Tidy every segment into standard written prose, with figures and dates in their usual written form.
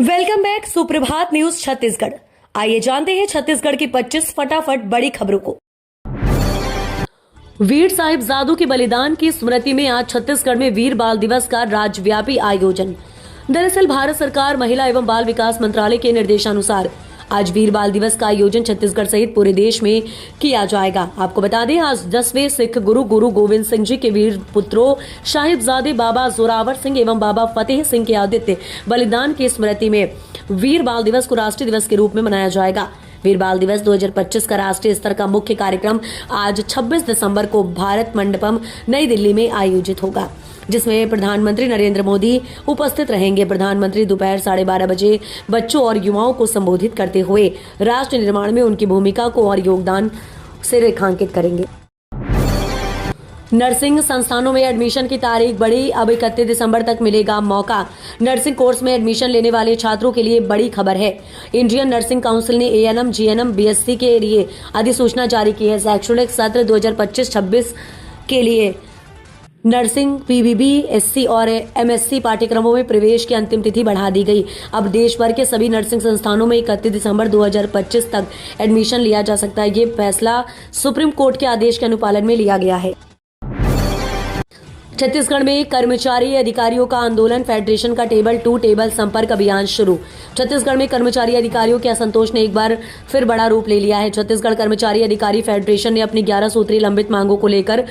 Welcome back सुप्रभात news Chhattisgarh. आइए जानते हैं छत्तीसगढ़ की 25 फटाफट बड़ी खबरों को। वीर साहिबजादों के बलिदान की स्मृति में आज छत्तीसगढ़ में वीर बाल दिवस का राज्यव्यापी आयोजन। दरअसल भारत सरकार महिला एवं बाल विकास मंत्रालय के निर्देशानुसार आज वीर बाल दिवस का आयोजन छत्तीसगढ़ सहित पूरे देश में किया जाएगा। आपको बता दें, आज 10वें सिख गुरु गोविंद सिंह जी के वीर पुत्रों साहिबजादे बाबा जोरावर सिंह एवं बाबा फतेह सिंह के आदित्य बलिदान की स्मृति में वीर बाल दिवस को राष्ट्रीय दिवस के रूप में मनाया जाएगा। वीर बाल दिवस 2025 का राष्ट्रीय स्तर का मुख्य कार्यक्रम आज 26 दिसंबर को भारत मंडपम नई दिल्ली में आयोजित होगा, जिसमें प्रधानमंत्री नरेंद्र मोदी उपस्थित रहेंगे। प्रधानमंत्री दोपहर 12:30 बजे बच्चों और युवाओं को संबोधित करते हुए राष्ट्र निर्माण में उनकी भूमिका को और योगदान से रेखांकित करेंगे। नर्सिंग संस्थानों में एडमिशन की तारीख बढ़ी, अब 31 दिसंबर तक मिलेगा मौका। नर्सिंग कोर्स में एडमिशन लेने वाले छात्रों के लिए बड़ी खबर है। इंडियन नर्सिंग काउंसिल ने एएनएम, जीएनएम, बीएससी के लिए अधिसूचना जारी की है। शैक्षणिक सत्र 2025-26 के लिए नर्सिंग, पीबीबी, एससी और एमएससी पाठ्यक्रमों में प्रवेश की अंतिम तिथि बढ़ा दी गई। अब देश भर के सभी नर्सिंग संस्थानों में 31 दिसंबर 2025 तक एडमिशन लिया जा सकता है। ये फैसला सुप्रीम कोर्ट के आदेश के अनुपालन में लिया गया है। छत्तीसगढ़ में कर्मचारी अधिकारियों का आंदोलन, फेडरेशन का टेबल टू टेबल संपर्क अभियान शुरू। छत्तीसगढ़ में कर्मचारी अधिकारियों के असंतोष ने एक बार फिर बड़ा रूप ले लिया है। छत्तीसगढ़ कर्मचारी अधिकारी फेडरेशन ने अपनी 11 सूत्रीय लंबित मांगों को लेकर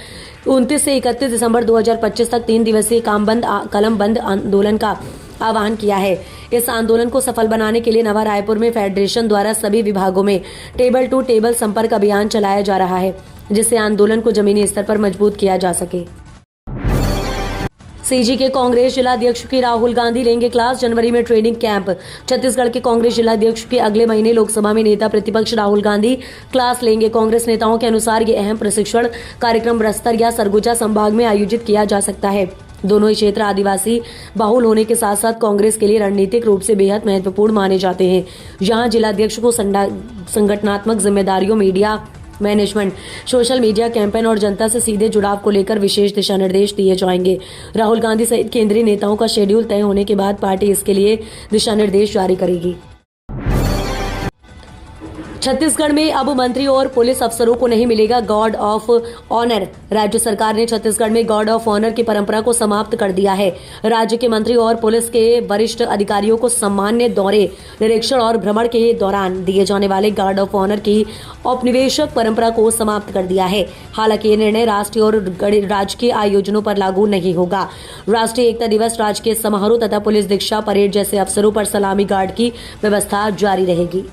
29 से 31 दिसंबर 2025 तक 3 दिवसीय कलम बंद आंदोलन का आह्वान किया है। इस आंदोलन को सफल बनाने के लिए नवा रायपुर में फेडरेशन द्वारा सभी विभागों में टेबल टू टेबल संपर्क अभियान चलाया जा रहा है, जिससे आंदोलन को जमीनी स्तर पर मजबूत किया जा सके। सीजी के कांग्रेस जिलाध्यक्ष की राहुल गांधी लेंगे क्लास, जनवरी में ट्रेनिंग कैंप। छत्तीसगढ़ के कांग्रेस जिलाध्यक्ष के अगले महीने लोकसभा में नेता प्रतिपक्ष राहुल गांधी क्लास लेंगे। कांग्रेस नेताओं के अनुसार ये अहम प्रशिक्षण कार्यक्रम बस्तर या सरगुजा संभाग में आयोजित किया जा सकता है। दोनों ही क्षेत्र आदिवासी बहुल होने के साथ साथ कांग्रेस के लिए रणनीतिक रूप से बेहद महत्वपूर्ण माने जाते हैं। यहाँ जिलाध्यक्ष को संगठनात्मक जिम्मेदारियों, media management, social media campaign और जनता से सीधे जुड़ाव को लेकर विशेष दिशा निर्देश दिए जाएंगे। राहुल गांधी सहित केंद्रीय नेताओं का शेड्यूल तय होने के बाद पार्टी इसके लिए दिशा निर्देश जारी करेगी। छत्तीसगढ़ में अब मंत्री और पुलिस अफसरों को नहीं मिलेगा गार्ड ऑफ ऑनर। राज्य सरकार ने छत्तीसगढ़ में गार्ड ऑफ ऑनर की परंपरा को समाप्त कर दिया है। राज्य के मंत्री और पुलिस के वरिष्ठ अधिकारियों को सामान्य दौरे, निरीक्षण और भ्रमण के दौरान दिए जाने वाले गार्ड ऑफ ऑनर की औपनिवेशिक परंपरा को समाप्त कर दिया है। हालांकि ये निर्णय राष्ट्रीय और राजकीय आयोजनों पर लागू नहीं होगा। राष्ट्रीय एकता दिवस, राजकीय समारोह तथा पुलिस दीक्षा परेड जैसे अवसरों पर सलामी गार्ड की व्यवस्था जारी रहेगी।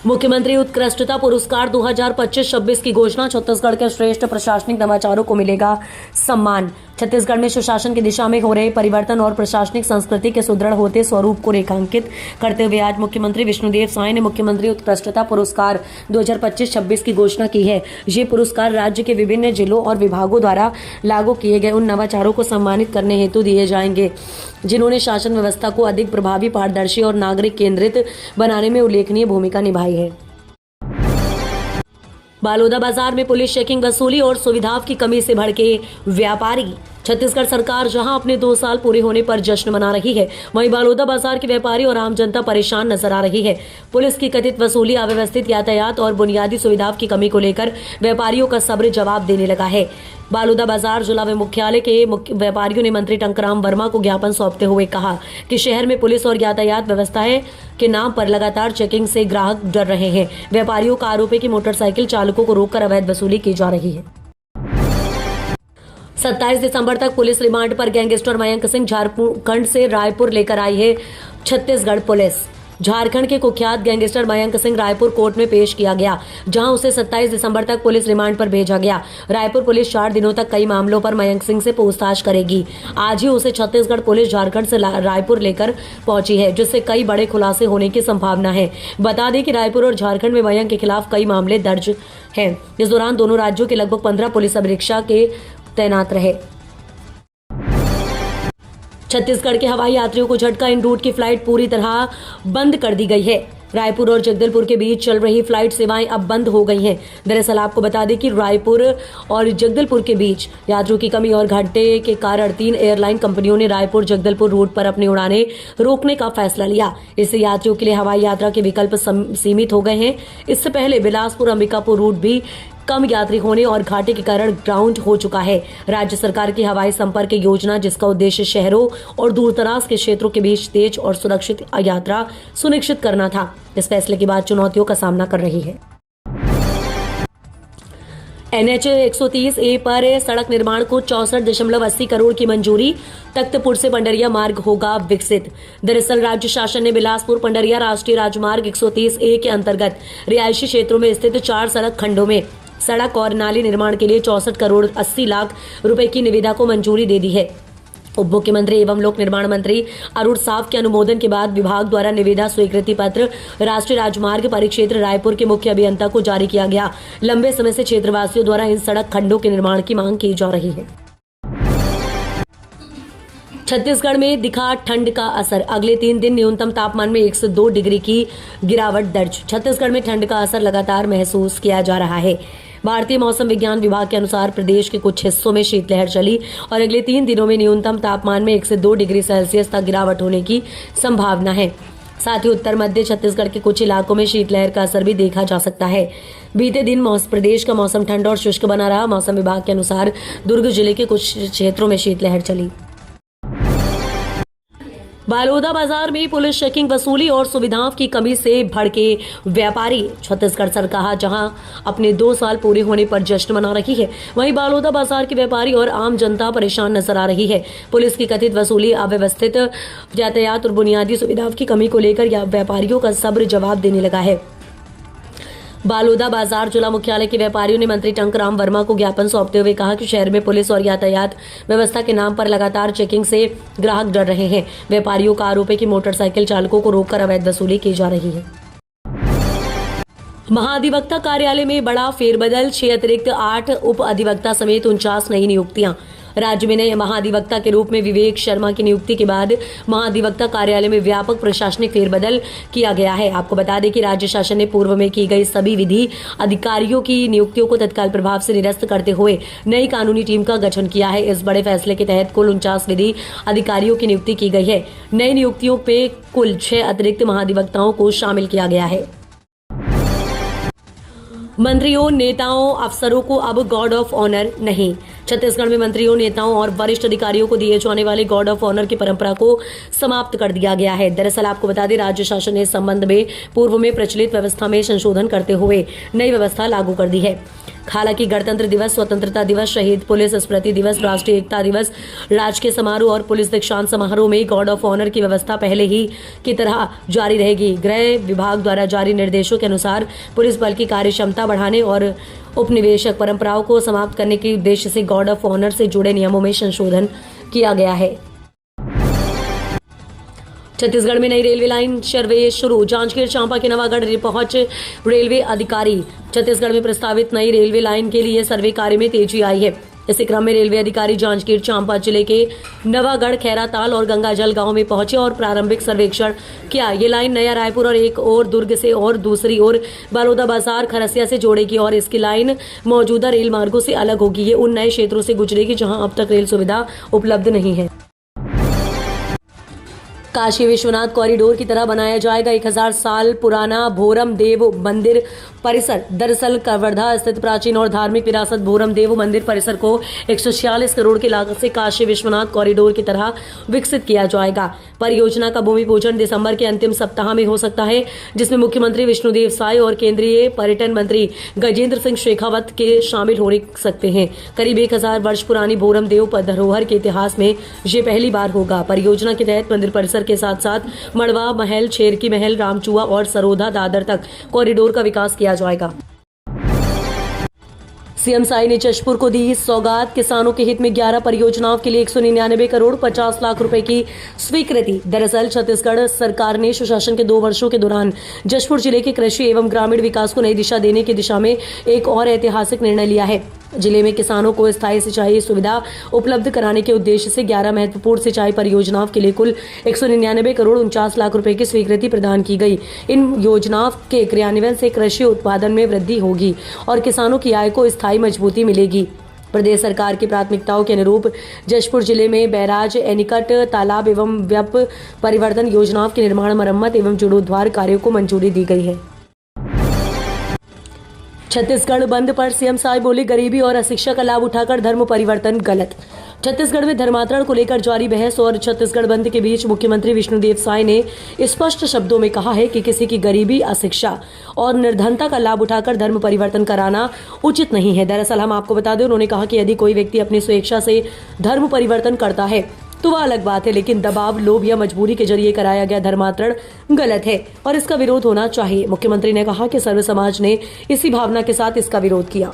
मुख्यमंत्री उत्कृष्टता पुरस्कार 2025-26 की घोषणा, छत्तीसगढ़ के श्रेष्ठ प्रशासनिक नवाचारों को मिलेगा सम्मान। छत्तीसगढ़ में सुशासन की दिशा में हो रहे परिवर्तन और प्रशासनिक संस्कृति के सुदृढ़ होते स्वरूप को रेखांकित करते हुए आज मुख्यमंत्री विष्णुदेव साय ने मुख्यमंत्री उत्कृष्टता पुरस्कार 2025-26 की घोषणा की है। ये पुरस्कार राज्य के विभिन्न जिलों और विभागों द्वारा लागू किए गए उन नवाचारों को सम्मानित करने हेतु दिए जाएंगे जिन्होंने शासन व्यवस्था को अधिक प्रभावी, पारदर्शी और नागरिक केंद्रित बनाने में उल्लेखनीय भूमिका निभाई है। बालोदा बाजार में पुलिस चेकिंग, वसूली और सुविधाओं की कमी से भड़के व्यापारी। छत्तीसगढ़ सरकार जहां अपने 2 साल पूरे होने पर जश्न मना रही है, वहीं बालोदा बाजार के व्यापारी और आम जनता परेशान नजर आ रही है। पुलिस की कथित वसूली, अव्यवस्थित यातायात और बुनियादी सुविधाओं की कमी को लेकर व्यापारियों का सब्र जवाब देने लगा है। बालोदा बाजार जिला मुख्यालय के व्यापारियों ने मंत्री टंकराम वर्मा को ज्ञापन सौंपते हुए कहा कि शहर में पुलिस और यातायात व्यवस्थाएं के नाम पर लगातार चेकिंग से ग्राहक डर रहे हैं। व्यापारियों का आरोप है कि मोटरसाइकिल चालकों को रोककर अवैध वसूली की जा रही है। 27 दिसंबर तक पुलिस रिमांड पर गैंगस्टर मयंक सिंह झारखंड से रायपुर लेकर आई है छत्तीसगढ़ पुलिस। झारखंड के कुख्यात गैंगस्टर मयंक सिंह रायपुर कोर्ट में पेश किया गया, जहां उसे 27 दिसंबर तक पुलिस रिमांड पर भेजा गया। रायपुर पुलिस 4 दिनों तक कई मामलों पर मयंक सिंह से पूछताछ करेगी। आज ही उसे छत्तीसगढ़ पुलिस झारखंड से रायपुर लेकर पहुंची है, जिससे कई बड़े खुलासे होने की संभावना है। बता दें कि रायपुर और झारखंड में मयंक के खिलाफ कई मामले दर्ज हैं। इस दौरान दोनों राज्यों के लगभग 15 पुलिस अधीक्षक तैनात रहे। छत्तीसगढ़ के हवाई यात्रियों को झटका, इन रूट की फ्लाइट पूरी तरह बंद कर दी गई है। रायपुर और जगदलपुर के बीच चल रही फ्लाइट सेवाएं अब बंद हो गई हैं। दरअसल आपको बता दें कि रायपुर और जगदलपुर के बीच यात्रियों की कमी और घाटे के कारण 3 एयरलाइन कंपनियों ने रायपुर जगदलपुर रूट पर अपनी उड़ानें रोकने का फैसला लिया। इससे यात्रियों के लिए हवाई यात्रा के विकल्प सीमित हो गए हैं। इससे पहले बिलासपुर अंबिकापुर रूट भी कम यात्री होने और घाटे के कारण ग्राउंड हो चुका है। राज्य सरकार की हवाई संपर्क योजना, जिसका उद्देश्य शहरों और दूरदराज के क्षेत्रों के बीच तेज और सुरक्षित यात्रा सुनिश्चित करना था, इस फैसले के बाद चुनौतियों का सामना कर रही है। NH 130A पर सड़क निर्माण को 64.80 करोड़ की मंजूरी। तख्तपुर से पंडरिया मार्ग होगा विकसित। दरअसल राज्य शासन ने बिलासपुर पंडरिया राष्ट्रीय राजमार्ग 130A के अंतर्गत रिहायशी क्षेत्रों में स्थित 4 सड़क खंडों में सड़क और नाली निर्माण के लिए 64 करोड़ 80 लाख रुपए की निविदा को मंजूरी दे दी है। उप मुख्यमंत्री एवं लोक निर्माण मंत्री अरुण साव के अनुमोदन के बाद विभाग द्वारा निविदा स्वीकृति पत्र राष्ट्रीय राजमार्ग परिक्षेत्र रायपुर के मुख्य अभियंता को जारी किया गया। लंबे समय से क्षेत्रवासियों द्वारा इन सड़क खंडों के निर्माण की मांग की जा रही है। छत्तीसगढ़ में दिखा ठंड का असर। अगले 3 दिन न्यूनतम तापमान में 1 से 2 डिग्री की गिरावट दर्ज। छत्तीसगढ़ में ठंड का असर लगातार महसूस किया जा रहा है। भारतीय मौसम विज्ञान विभाग के अनुसार प्रदेश के कुछ हिस्सों में शीतलहर चली और अगले 3 दिनों में न्यूनतम तापमान में 1 से 2 डिग्री सेल्सियस तक गिरावट होने की संभावना है। साथ ही उत्तर मध्य छत्तीसगढ़ के कुछ इलाकों में शीतलहर का असर भी देखा जा सकता है। बीते दिन प्रदेश का मौसम ठंडा और शुष्क बना रहा। मौसम विभाग के अनुसार दुर्ग जिले के कुछ क्षेत्रों में शीतलहर चली। बालोदा बाजार में पुलिस चेकिंग वसूली और सुविधाओं की कमी से भड़के व्यापारी। छत्तीसगढ़ सरकार जहां अपने 2 साल पूरे होने पर जश्न मना रही है, वहीं बालोदा बाजार के व्यापारी और आम जनता परेशान नजर आ रही है। पुलिस की कथित वसूली, अव्यवस्थित यातायात और बुनियादी सुविधाओं की कमी को लेकर व्यापारियों का सब्र जवाब देने लगा है। बालोदा बाजार जिला मुख्यालय के व्यापारियों ने मंत्री टंकराम वर्मा को ज्ञापन सौंपते हुए कहा कि शहर में पुलिस और यातायात व्यवस्था के नाम पर लगातार चेकिंग से ग्राहक डर रहे हैं। व्यापारियों का आरोप है कि मोटरसाइकिल चालकों को रोककर अवैध वसूली की जा रही है। महाधिवक्ता कार्यालय में बड़ा फेरबदल। 6 अतिरिक्त 8 उप अधिवक्ता समेत 49 नई नियुक्तियां। राज्य में नए महाधिवक्ता के रूप में विवेक शर्मा की नियुक्ति के बाद महाधिवक्ता कार्यालय में व्यापक प्रशासनिक फेरबदल किया गया है। आपको बता दें कि राज्य शासन ने पूर्व में की गई सभी विधि अधिकारियों की नियुक्तियों को तत्काल प्रभाव से निरस्त करते हुए नई कानूनी टीम का गठन किया है। इस बड़े फैसले के तहत कुल 49 विधि अधिकारियों की नियुक्ति की गई है। नई नियुक्तियों में कुल 6 अतिरिक्त महाधिवक्ताओं को शामिल किया गया है। मंत्रियों, नेताओं, अफसरों को अब गॉर्ड ऑफ ऑनर नहीं। छत्तीसगढ़ में मंत्रियों, नेताओं और वरिष्ठ अधिकारियों को दिए जाने वाले गॉर्ड ऑफ ऑनर की परंपरा को समाप्त कर दिया गया है। दरअसल आपको बता दें, राज्य शासन ने इस संबंध में पूर्व में प्रचलित व्यवस्था में संशोधन करते हुए नई व्यवस्था लागू कर दी है। हालांकि गणतंत्र दिवस, स्वतंत्रता दिवस, शहीद पुलिस स्मृति दिवस, राष्ट्रीय एकता दिवस, राजकीय समारोह और पुलिस दीक्षांत समारोह में गॉर्ड ऑफ ऑनर की व्यवस्था पहले ही की तरह जारी रहेगी। गृह विभाग द्वारा जारी निर्देशों के अनुसार पुलिस बल की कार्यक्षमता बढ़ाने और उपनिवेशक परंपराओं को समाप्त करने के उद्देश्य से गॉर्ड ऑफ ऑनर से जुड़े नियमों में संशोधन किया गया है। छत्तीसगढ़ में नई रेलवे लाइन सर्वे शुरू। जांजगीर चांपा के नवागढ़ पहुंच रेलवे अधिकारी। छत्तीसगढ़ में प्रस्तावित नई रेलवे लाइन के लिए सर्वे कार्य में तेजी आई है। इसी क्रम में रेलवे अधिकारी जांजगीर चांपा जिले के नवागढ़, खैराताल और गंगाजल गांव में पहुंचे और प्रारंभिक सर्वेक्षण किया। ये लाइन नया रायपुर और एक और दुर्ग से और दूसरी ओर बालोदा बाजार, खरसिया से जोड़ेगी और इसकी लाइन मौजूदा रेल मार्गों से अलग होगी। ये उन नए क्षेत्रों से गुजरेगी जहां अब तक रेल सुविधा उपलब्ध नहीं है। काशी विश्वनाथ कॉरिडोर की तरह बनाया जाएगा 1000 साल पुराना भोरम देव मंदिर परिसर। दरअसल कवर्धा स्थित प्राचीन और धार्मिक विरासत भोरम देव मंदिर परिसर को 146 करोड़ की लागत से काशी विश्वनाथ कॉरिडोर की तरह विकसित किया जाएगा। परियोजना का भूमि पूजन दिसंबर के अंतिम सप्ताह में हो सकता है, जिसमें मुख्यमंत्री विष्णुदेव साय और केंद्रीय पर्यटन मंत्री गजेंद्र सिंह शेखावत के शामिल हो सकते हैं। करीब 1000 वर्ष पुरानी भोरम देव धरोहर के इतिहास में ये पहली बार होगा। परियोजना के तहत मंदिर परिसर के साथ साथ मड़वा महल, छेरकी महल, रामचुआ और सरोदा दादर तक कॉरिडोर का विकास किया जाएगा। सीएम साई ने जशपुर को दी सौगात। किसानों के हित में 11 परियोजनाओं के लिए 199 करोड़ 50 लाख रुपए की स्वीकृति। दरअसल छत्तीसगढ़ सरकार ने सुशासन के 2 वर्षों के दौरान जशपुर जिले के कृषि एवं ग्रामीण विकास को नई दिशा देने की दिशा में एक और ऐतिहासिक निर्णय लिया है। जिले में किसानों को स्थायी सिंचाई सुविधा उपलब्ध कराने के उद्देश्य से 11 महत्वपूर्ण सिंचाई परियोजनाओं के लिए कुल 199 करोड़ 49 लाख रुपए की स्वीकृति प्रदान की गई। इन योजनाओं के क्रियान्वयन से कृषि उत्पादन में वृद्धि होगी और किसानों की आय को स्थायी मजबूती मिलेगी। प्रदेश सरकार की प्राथमिकताओं के अनुरूप जशपुर जिले में बैराज, एनीकट, तालाब एवं व्यप परिवर्तन योजनाओं के निर्माण, मरम्मत एवं जीर्णोद्धार कार्यों को मंजूरी दी गई है। छत्तीसगढ़ बंद पर सीएम साई बोले, गरीबी और अशिक्षा का लाभ उठाकर धर्म परिवर्तन गलत। छत्तीसगढ़ में धर्मांतरण को लेकर जारी बहस और छत्तीसगढ़ बंद के बीच मुख्यमंत्री विष्णुदेव साई ने स्पष्ट शब्दों में कहा है कि किसी की गरीबी, अशिक्षा और निर्धनता का लाभ उठाकर धर्म परिवर्तन कराना उचित नहीं है। दरअसल हम आपको बता दें, उन्होंने कहा कि यदि कोई व्यक्ति अपनी स्वेच्छा से धर्म परिवर्तन करता है तो वह अलग बात है, लेकिन दबाव, लोभ या मजबूरी के जरिए कराया गया धर्मांतरण गलत है और इसका विरोध होना चाहिए। मुख्यमंत्री ने कहा कि सर्व समाज ने इसी भावना के साथ इसका विरोध किया।